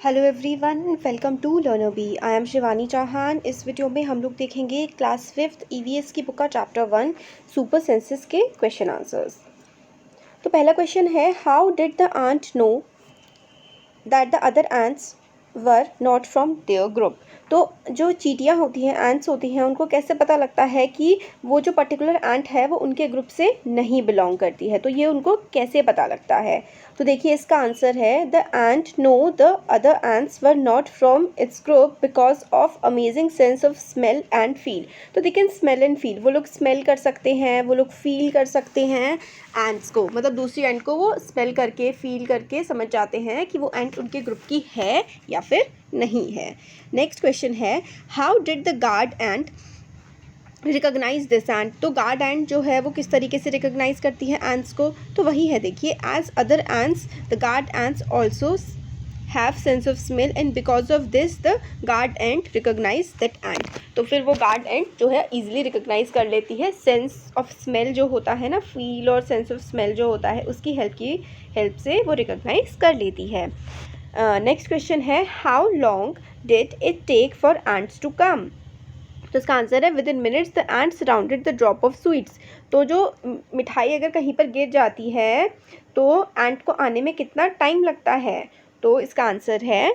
Hello everyone, welcome to learner B. I am Shivani Chauhan. इस video में हम लोग देखेंगे क्लास 5th ईवीएस की बुक का चैप्टर 1 सुपर सेंसेस के क्वेश्चन आंसर्स। तो पहला क्वेश्चन है, how did the ant know that the other ants were not from their group. तो जो चींटियाँ होती हैं, एंट्स होती हैं, उनको कैसे पता लगता है कि वो जो पर्टिकुलर एंट है वो उनके ग्रुप से नहीं बिलोंग करती है। तो ये उनको कैसे पता लगता है? तो देखिए इसका आंसर है, the ant know the other ants were not from its group because of amazing sense of smell and feel. तो they can smell and feel, वो लोग स्मेल कर सकते हैं, वो लोग फील कर सकते हैं एंट्स को, मतलब दूसरी एंट को वो स्मेल करके फील करके समझ जाते हैं कि वो एंट उनके ग्रुप की है या फिर नहीं है। नेक्स्ट क्वेश्चन है, how did the guard ant recognize this ant. तो गार्ड एंट जो है वो किस तरीके से रिकॉग्नाइज करती है एंट्स को? तो वही है, देखिए, as other ants the guard ants also have sense of smell and because of this the guard ant recognize that ant. तो फिर वो गार्ड एंट जो है ईजिली रिकॉग्नाइज कर लेती है सेंस ऑफ स्मेल जो होता है ना, फील और सेंस ऑफ स्मेल जो होता है उसकी हेल्प से वो रिकॉग्नाइज कर लेती है। नेक्स्ट क्वेश्चन है, how long did it take for ants to come. तो इसका आंसर है, within minutes the ants surrounded the drop of sweets. तो जो मिठाई अगर कहीं पर गिर जाती है तो एंट को आने में कितना टाइम लगता है? तो इसका आंसर है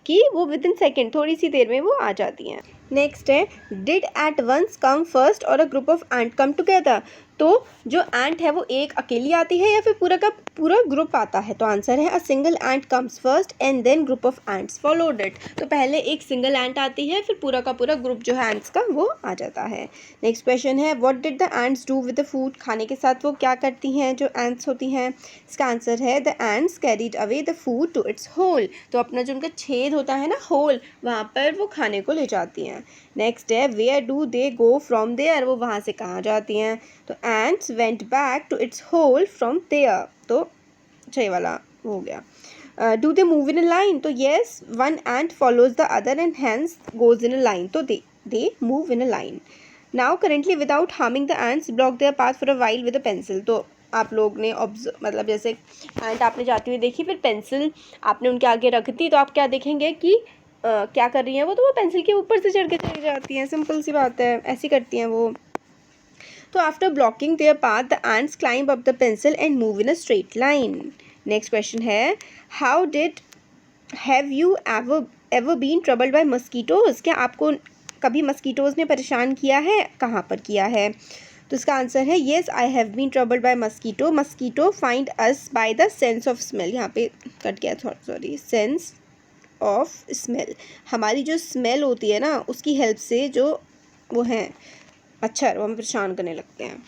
कि वो विद इन सेकेंड, थोड़ी सी देर में वो आ जाती हैं। नेक्स्ट है, did at once come first or a group of ant come together. तो जो एंट है वो एक अकेली आती है या फिर पूरा का पूरा ग्रुप आता है? तो आंसर है, a single ant comes first and then group of ants followed it. तो पहले एक सिंगल एंट आती है, फिर पूरा का पूरा ग्रुप जो है एंट्स का वो आ जाता है। नेक्स्ट क्वेश्चन है, what did the ants do with the food. खाने के साथ वो क्या करती हैं जो एंट्स होती हैं? इसका आंसर है, the ants carried away the food to its hole. तो अपना जो उनका छेद होता है ना, होल, वहाँ पर वो खाने को ले जाती हैं। नेक्स्ट है, where do they go from there. वो वहाँ से कहाँ जाती हैं? तो ants went back to its hole from there. तो छः वाला हो गया। Do they move in a line. तो yes, one ant follows the other and hence goes in a line. तो they move in a line. Now currently without harming the ants block their path for a while with a pencil. तो आप लोग ने मतलब जैसे एंट आपने जाती हुई देखी, फिर पेंसिल आपने उनके आगे रख दी, तो आप क्या देखेंगे कि क्या कर रही हैं वो? तो वो पेंसिल के ऊपर से चढ़ के चली जाती हैं। सिंपल सी बात है, ऐसी करती हैं वो। तो after blocking their path the ants climb up the pencil and move in a straight line. Next question है, how did have you ever been troubled by mosquitoes. क्या आपको कभी मस्कीटोज ने परेशान किया है? कहाँ पर किया है? तो इसका आंसर है, yes, I have been troubled by mosquito. Mosquito find us by the sense of smell. यहाँ पे कट गया, सॉरी, सेंस ऑफ स्मेल। हमारी जो स्मेल होती है ना, उसकी हेल्प से जो वो हैं मच्छर, वो हमें परेशान करने लगते हैं।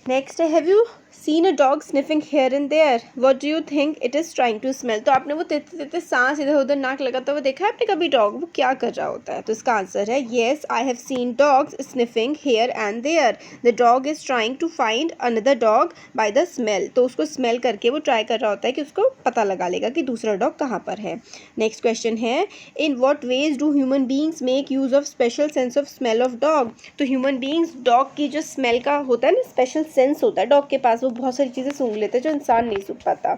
नेक्स्ट है, have you seen a dog sniffing here and there, what do you think it is trying to smell. तो आपने वो तेते तेते सांस इधर उधर नाक लगाता हुआ देखा है आपने कभी डॉग? वो क्या कर रहा होता है? तो इसका आंसर है, yes, I have seen dogs sniffing here and there. The dog is trying to find another dog by the smell. तो उसको स्मेल करके वो ट्राई कर रहा होता है कि उसको पता लगा लेगा कि दूसरा डॉग कहाँ पर है। नेक्स्ट क्वेश्चन है, in what veg do human beings make use of special sense of smell of dog. तो ह्यूमन बींग्स डॉग की जो स्मेल का होता है ना, स्पेशल सेंस होता है डॉग के पास, वो बहुत सारी चीज़ें सूंघ लेते हैं जो इंसान नहीं सूंघ पाता।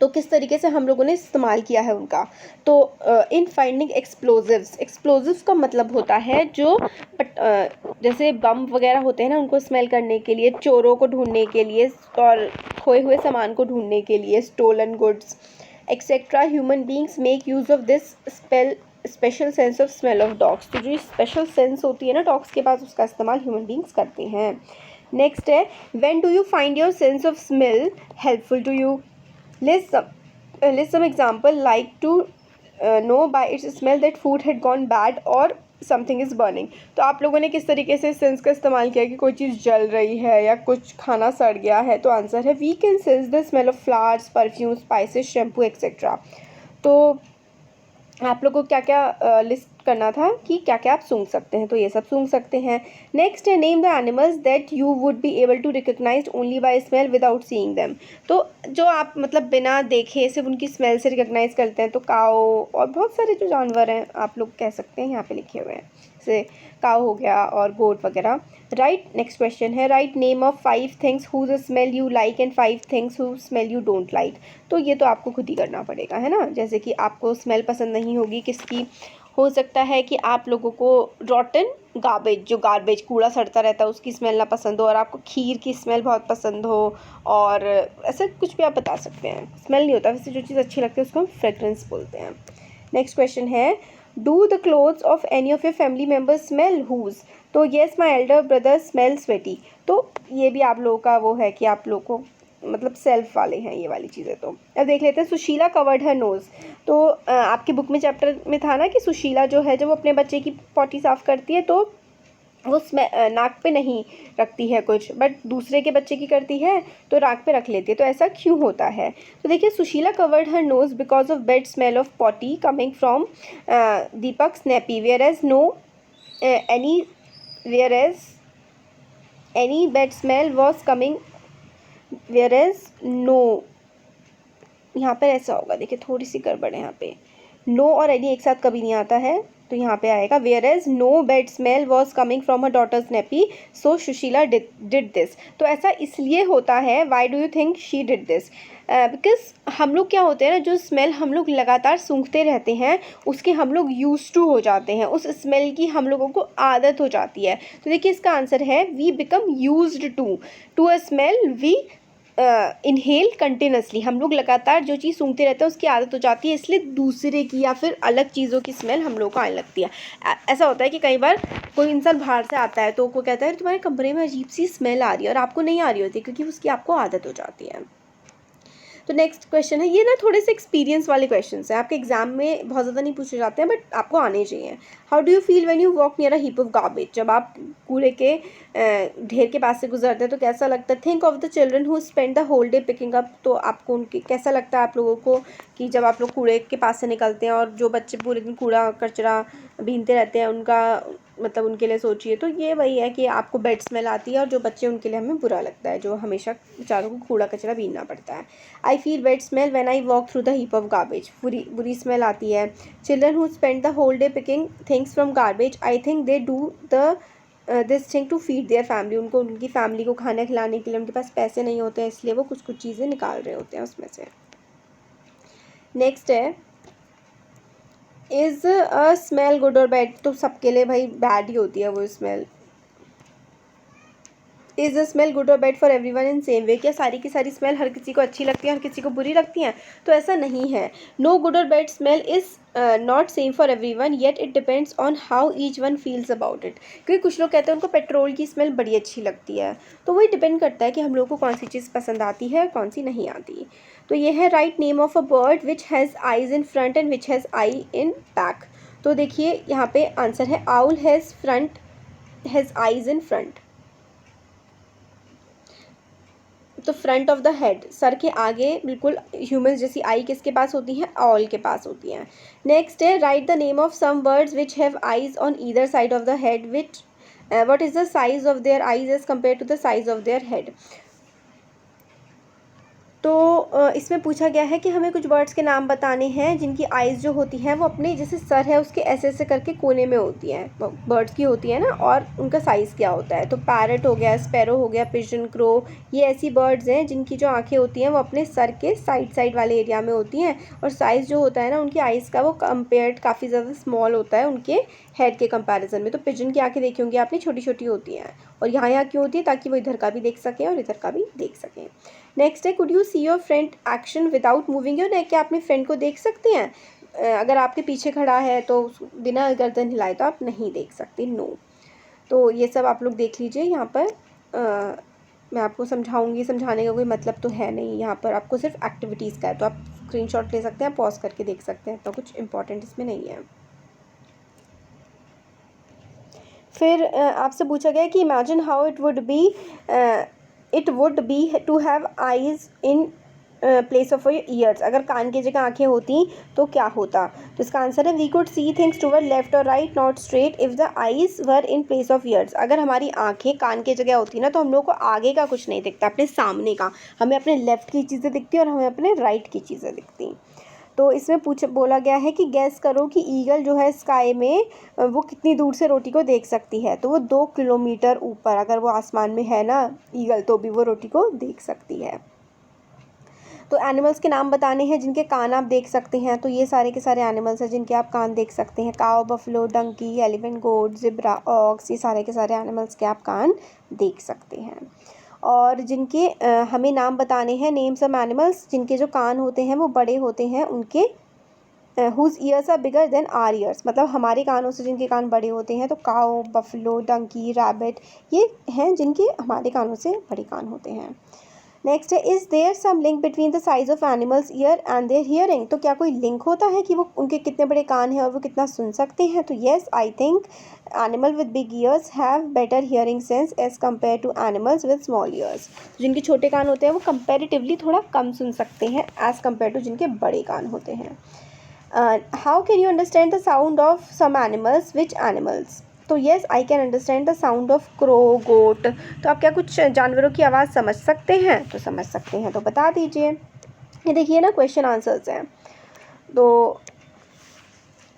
तो किस तरीके से हम लोगों ने इस्तेमाल किया है उनका? तो इन फाइंडिंग एक्सप्लोजिव्स। एक्सप्लोजिव्स का मतलब होता है जो जैसे बम वगैरह होते हैं ना, उनको स्मेल करने के लिए, चोरों को ढूंढने के लिए और खोए हुए सामान को ढूंढने के लिए, stolen goods etcetera. Human beings make use of this special sense of smell of dogs. तो जो स्पेशल सेंस होती है ना डॉग्स के पास, उसका इस्तेमाल ह्यूमन बींग्स करते हैं। नेक्स्ट है, when do you find your sense of smell helpful to you. List some example, like to know by its smell that food had gone bad or something is burning। तो आप लोगों ने किस तरीके से सेंस का इस्तेमाल किया कि कोई चीज़ जल रही है या कुछ खाना सड़ गया है? तो आंसर है, we can sense the smell of flowers, perfume, spices, shampoo etcetera. तो आप लोगों को क्या क्या लिस्ट करना था कि क्या क्या आप सूंघ सकते हैं, तो ये सब सूंघ सकते हैं। नेक्स्ट है, name the animals that you would be able to recognise only by smell without seeing them. तो जो आप मतलब बिना देखे सिर्फ उनकी स्मेल से रिकॉग्नाइज करते हैं, तो काऊ और बहुत सारे जो जानवर हैं आप लोग कह सकते हैं, यहाँ पे लिखे हुए हैं। जैसे काऊ हो गया और गोट वगैरह। राइट, नेक्स्ट क्वेश्चन है write name of 5 things whose smell you like and 5 things whose smell you don't like. तो ये तो आपको खुद ही करना पड़ेगा, है ना। जैसे कि आपको स्मेल पसंद नहीं होगी किसकी, हो सकता है कि आप लोगों को रॉटन गार्बेज, जो गार्बेज कूड़ा सड़ता रहता है उसकी स्मेल ना पसंद हो, और आपको खीर की स्मेल बहुत पसंद हो, और ऐसा कुछ भी आप बता सकते हैं। स्मेल नहीं होता, वैसे जो चीज़ अच्छी लगती है उसको हम फ्रेगरेंस बोलते हैं। नेक्स्ट क्वेश्चन है do the clothes of any of your family members smell whose. तो yes my elder brother smell sweaty. तो ये भी आप लोगों का वो है कि आप लोगों को मतलब सेल्फ वाले हैं ये वाली चीज़ें। तो अब देख लेते हैं सुशीला कवर्ड हर नोज़। तो आपकी बुक में चैप्टर में था ना कि सुशीला जो है जब वो अपने बच्चे की पॉटी साफ़ करती है तो वो नाक पे नहीं रखती है कुछ, बट दूसरे के बच्चे की करती है तो नाक पे रख लेती है। तो ऐसा क्यों होता है? तो देखिए Sushila covered her nose because of bad smell of potty coming from Deepak snappy whereas no any bad smell was coming whereas no. यहाँ पर ऐसा होगा, देखिए थोड़ी सी गड़बड़ है यहाँ पे, नो और एनी एक साथ कभी नहीं आता है, तो यहाँ पे आएगा whereas no bad smell was coming from her daughter's nappy so Sushila did this. तो ऐसा इसलिए होता है, why do you think she did this? Because हम लोग क्या होते हैं ना, जो स्मेल हम लोग लगातार सूंघते रहते हैं उसके हम लोग यूज टू हो जाते हैं, उस स्मेल की हम लोगों को आदत हो जाती है। तो देखिए इसका आंसर है we become used to a smell we inhale continuously. हम लोग लगातार जो चीज़ सूंघते रहते हैं उसकी आदत हो जाती है, इसलिए दूसरे की या फिर अलग चीज़ों की स्मेल हम लोग को आने लगती है। ऐसा होता है कि कई बार कोई इंसान बाहर से आता है तो वो कहता है तुम्हारे कमरे में अजीब सी स्मेल आ रही है, और आपको नहीं आ रही होती क्योंकि उसकी आपको आदत हो जाती है। तो नेक्स्ट क्वेश्चन है, ये ना थोड़े से एक्सपीरियंस वाले क्वेश्चन हैं, आपके एग्जाम में बहुत ज़्यादा नहीं पूछे जाते हैं बट आपको आने चाहिए। How do you feel when you walk near a heap of garbage. जब आप कूड़े के ढेर के पास से गुजरते हैं तो कैसा लगता है? Think of the children who spend the whole day picking up. तो आपको उनके कैसा लगता है आप लोगों को कि जब आप लोग कूड़े के पास से निकलते हैं और जो बच्चे पूरे दिन कूड़ा कचरा बीनते रहते हैं उनका मतलब उनके लिए सोचिए। तो ये वही है कि आपको बैड स्मेल आती है, और जो बच्चे उनके लिए हमें बुरा लगता है जो हमेशा बेचारों को कूड़ा कचरा बीनना पड़ता है। I feel bad smell when I walk through the heap of garbage. बुरी स्मेल आती है। Children who spend the whole day picking things from garbage, I think they do the this thing to feed their family. उनको उनकी family को खाना खिलाने के लिए उनके पास पैसे नहीं होते हैं, इसलिए वो कुछ चीज़ें निकाल रहे होते हैं उसमें से। नेक्स्ट है is a smell good or bad. तो सबके लिए भाई बैड ही होती है वो स्मेल। Is the smell good or bad for everyone in same way. क्या सारी की सारी स्मेल हर किसी को अच्छी लगती है, हर किसी को बुरी लगती हैं? तो ऐसा नहीं है। No good or bad smell is not same for everyone yet it depends on how each one feels about it. क्योंकि कुछ लोग कहते हैं उनको पेट्रोल की स्मेल बड़ी अच्छी लगती है, तो वही डिपेंड करता है कि हम लोग को कौन सी चीज़ पसंद आती है कौन सी नहीं आती। तो ये है write name of a bird which has eyes in front and which has eye in back. तो देखिए यहाँ पे आंसर है owl has eyes in front. तो फ्रंट ऑफ द हेड, सर के आगे बिल्कुल ह्यूमंस जैसी आई किसके पास होती है? ऑल के पास होती हैं। नेक्स्ट है write the name of some birds which have eyes on either side of the head which what is the size of their eyes as compare to the size of their head. तो इसमें पूछा गया है कि हमें कुछ birds के नाम बताने हैं जिनकी आइज़ जो होती हैं वो अपने जैसे सर है उसके ऐसे ऐसे करके कोने में होती हैं, बर्ड्स की होती है ना, और उनका साइज़ क्या होता है? तो पैरट हो गया, स्पैरो हो गया, पिजन, क्रो, ये ऐसी बर्ड्स हैं जिनकी जो आँखें होती हैं वो अपने सर के साइड वाले एरिया में होती हैं, और साइज़ जो होता है ना उनकी आइज़ का वो कंपेयर्ड काफ़ी ज़्यादा स्मॉल होता है उनके हेड के कंपैरिजन में। तो पिजन की आँखें देखी होंगी आपने, छोटी छोटी होती हैं, और यहाँ क्यों होती है? ताकि वो इधर का भी देख सकें और इधर का भी देख सकें। नेक्स्ट है could you see your friend action without moving your neck. क्या अपने फ्रेंड को देख सकते हैं? अगर आपके पीछे खड़ा है तो बिना गर्दन हिलाए तो आप नहीं देख सकते, नो। तो ये सब आप लोग देख लीजिए। यहाँ पर मैं आपको समझाऊंगी, समझाने का कोई मतलब तो है नहीं, यहाँ पर आपको सिर्फ एक्टिविटीज़ का है, तो आप स्क्रीनशॉट ले सकते हैं, पॉज करके देख सकते हैं, तो कुछ इंपॉर्टेंट इसमें नहीं है। फिर आपसे पूछा गया कि imagine how it would be to have eyes in place of ears. अगर कान की जगह आंखें होती तो क्या होता? तो इसका आंसर है we could see things toward left or right not straight if the eyes were in place of ears. अगर हमारी आंखें कान की जगह होती ना तो हम लोग को आगे का कुछ नहीं दिखता, अपने सामने का, हमें अपने लेफ्ट की चीज़ें दिखती और हमें अपने राइट की चीज़ें दिखती। तो इसमें बोला गया है कि गैस करो कि ईगल जो है स्काई में वो कितनी दूर से रोटी को देख सकती है। तो वो 2 किलोमीटर ऊपर, अगर वो आसमान में है ना ईगल, तो भी वो रोटी को देख सकती है। तो एनिमल्स के नाम बताने हैं जिनके कान आप देख सकते हैं। तो ये सारे के सारे एनिमल्स हैं जिनके आप कान देख सकते हैं। काओ, बफलो, डंकी, एलिफेंट, गोट, जिब्रा, ऑक्स, ये सारे के सारे एनिमल्स के आप कान देख सकते हैं। और जिनके हमें नाम बताने हैं, नेम सम एनिमल्स जिनके जो कान होते हैं वो बड़े होते हैं, उनके whose ears are bigger than our ears, मतलब हमारे कानों से जिनके कान बड़े होते हैं। तो काओ, बफलो, डंकी, रैबिट, ये हैं जिनके हमारे कानों से बड़े कान होते हैं। नेक्स्ट है, is there some link between the size of animals ear and their hearing. तो क्या कोई लिंक होता है कि वो उनके कितने बड़े कान हैं और वो कितना सुन सकते हैं। तो yes, I think animal with big ears have better hearing sense as compare to animals with small ears. जिनके छोटे कान होते हैं वो कंपेरेटिवली थोड़ा कम सुन सकते हैं एज कम्पेयर टू जिनके बड़े कान होते हैं। How can you understand the sound of some animals, which animals. तो yes, I can understand the sound of crow, goat. तो आप क्या कुछ जानवरों की आवाज़ समझ सकते हैं। तो समझ सकते हैं, तो बता दीजिए। ये देखिए ना, क्वेश्चन आंसर्स हैं। तो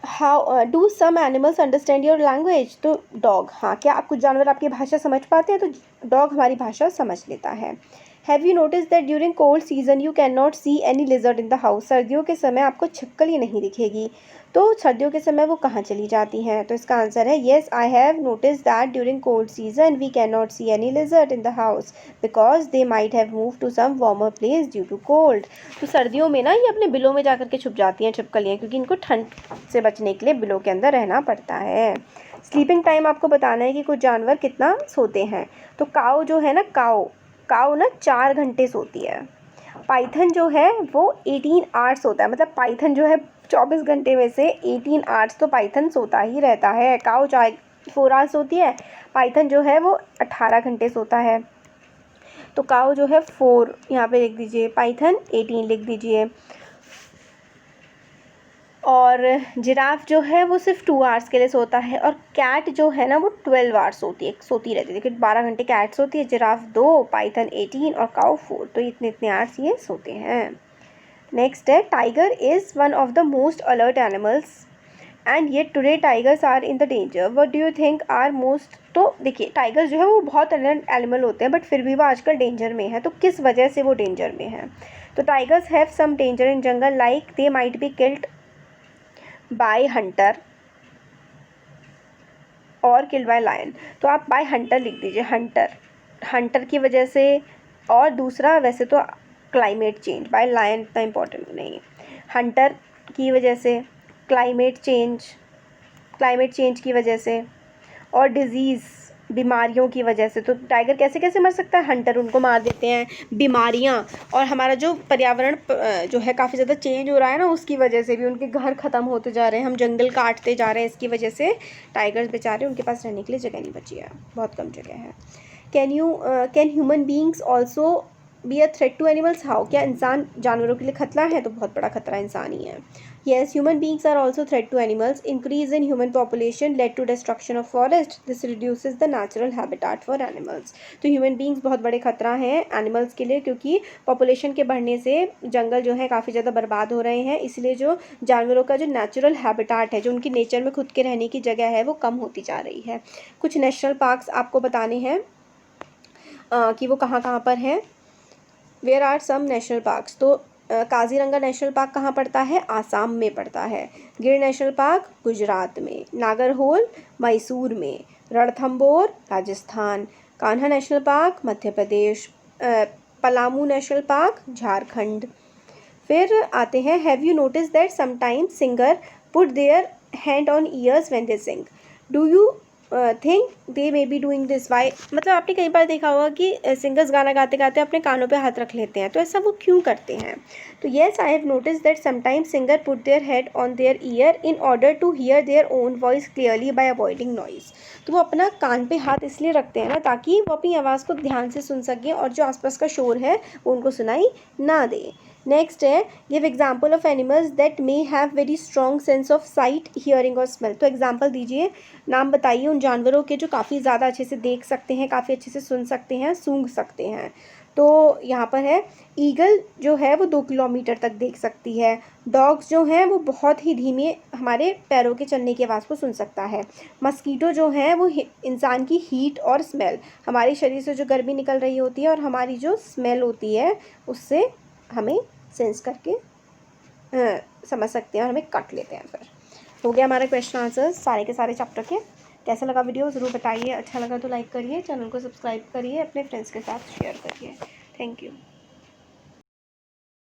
how do some animals understand your language. तो डॉग, हाँ, क्या आप कुछ जानवर आपकी भाषा समझ पाते हैं। तो डॉग हमारी भाषा समझ लेता है। Have you notice that during cold season you can not see any lizard in the house. सर्दियों के समय आपको छिपकली नहीं दिखेगी। तो सर्दियों के समय वो कहाँ चली जाती हैं। तो इसका आंसर है yes, I have notice that during cold season we can not see any lizard in the house because they might have move to some warmer place due to cold. तो सर्दियों में ना ये अपने बिलों में जाकर के छुप जाती हैं छिपकलियाँ, क्योंकि इनको ठंड से बचने के लिए बिलों के अंदर रहना पड़ता है। स्लीपिंग टाइम आपको बताना है कि कुछ जानवर कितना सोते हैं। तो काऊ जो है ना, काऊ ना 4 घंटे सोती है। पाइथन जो है वो 18 आवर्स सोता है, मतलब पाइथन जो है 24 घंटे में से 18 आवर्स तो पाइथन सोता ही रहता है। काऊ 4 आवर्स सोती है, पाइथन जो है वो 18 घंटे सोता है। तो काऊ जो है 4 यहाँ पे लिख दीजिए, पाइथन 18 लिख दीजिए। और जिराफ जो है वो सिर्फ 2 आवर्स के लिए सोता है। और कैट जो है ना वो 12 आवर्स सोती रहती है। देखिए 12 घंटे कैट सोती है, जिराफ 2, पाइथन 18 और काऊ 4। तो इतने आवर्स ये सोते हैं। नेक्स्ट है, tiger is one of the most alert animals and yet today tigers are in the danger. What do you think are most. तो देखिए टाइगर जो है वो बहुत अलर्ट एनिमल होते हैं, बट फिर भी वो आजकल डेंजर में है। तो किस वजह से वो डेंजर में है। तो tigers have some danger in jungle, like they might be killed by hunter और किल्ड बाय लायन। तो आप बाय हंटर लिख दीजिए, हंटर की वजह से। और दूसरा वैसे तो क्लाइमेट चेंज, बाय लायन इतना इम्पोर्टेंट नहीं है। हंटर की वजह से, क्लाइमेट चेंज की वजह से, और डिज़ीज़, बीमारियों की वजह से। तो टाइगर कैसे कैसे मर सकता है, हंटर उनको मार देते हैं, बीमारियां, और हमारा जो पर्यावरण जो है काफ़ी ज़्यादा चेंज हो रहा है ना, उसकी वजह से भी उनके घर ख़त्म होते जा रहे हैं, हम जंगल काटते जा रहे हैं, इसकी वजह से टाइगर्स बेचारे, उनके पास रहने के लिए जगह नहीं बची है, बहुत कम जगह है। Can human beings also be a threat to animals. How, क्या इंसान जानवरों के लिए खतरा है। तो बहुत बड़ा खतरा इंसान ही है। Yes, human beings are also threat to animals. Increase in human population led to destruction of forest. This reduces the natural habitat for animals. तो human beings बहुत बड़े खतरा हैं animals के लिए, क्योंकि population के बढ़ने से जंगल जो है काफ़ी ज़्यादा बर्बाद हो रहे हैं। इसलिए जो जानवरों का जो natural habitat है, जो उनकी नेचर में खुद के रहने की जगह है, वो कम होती जा रही है। कुछ नेशनल पार्क्स आपको बताने हैं कि वो कहाँ कहाँ पर हैं। Where are some national parks. तो काजीरंगा नेशनल पार्क कहाँ पड़ता है, आसाम में पड़ता है। गिर नेशनल पार्क गुजरात में, नागरहोल मैसूर में, Ranthambore Rajasthan, Kanha national park Madhya Pradesh, Palamu national park Jharkhand. फिर आते हैं, have you notice that sometimes singer put their hand on ears when they sing. Do you think they may be doing this why. मतलब आपने कई बार देखा होगा कि सिंगर्स गाना गाते गाते अपने कानों पे हाथ रख लेते हैं, तो ऐसा वो क्यों करते हैं। तो yes, I have notice that sometimes singer put their head on their ear in order to hear their own voice clearly by avoiding noise. तो वो अपना कान पे हाथ इसलिए रखते हैं ना, ताकि वो अपनी आवाज़ को ध्यान से सुन सकें और जो आसपास का शोर है वो उनको सुनाई ना दे। नेक्स्ट है, give example of animals that may have very strong sense of site, hearing और स्मेल। तो एग्जाम्पल दीजिए, नाम बताइए उन जानवरों के जो काफ़ी ज़्यादा अच्छे से देख सकते हैं, काफ़ी अच्छे से सुन सकते हैं, सूंघ सकते हैं। तो यहाँ पर है ईगल जो है वो 2 किलोमीटर तक देख सकती है। डॉग्स जो हैं वो बहुत ही धीमे हमारे पैरों के चलने की आवाज़ को सुन सकता है। मस्कीटो जो है वो इंसान की हीट और स्मेल, हमारे शरीर से जो गर्मी निकल रही होती है और हमारी जो स्मेल होती है उससे हमें सेंस करके समझ सकते हैं और हमें काट लेते हैं। फिर हो गया हमारा क्वेश्चन आंसर सारे के सारे चैप्टर के। कैसा लगा वीडियो ज़रूर बताइए, अच्छा लगा तो लाइक करिए, चैनल को सब्सक्राइब करिए, अपने फ्रेंड्स के साथ शेयर करिए। Thank you.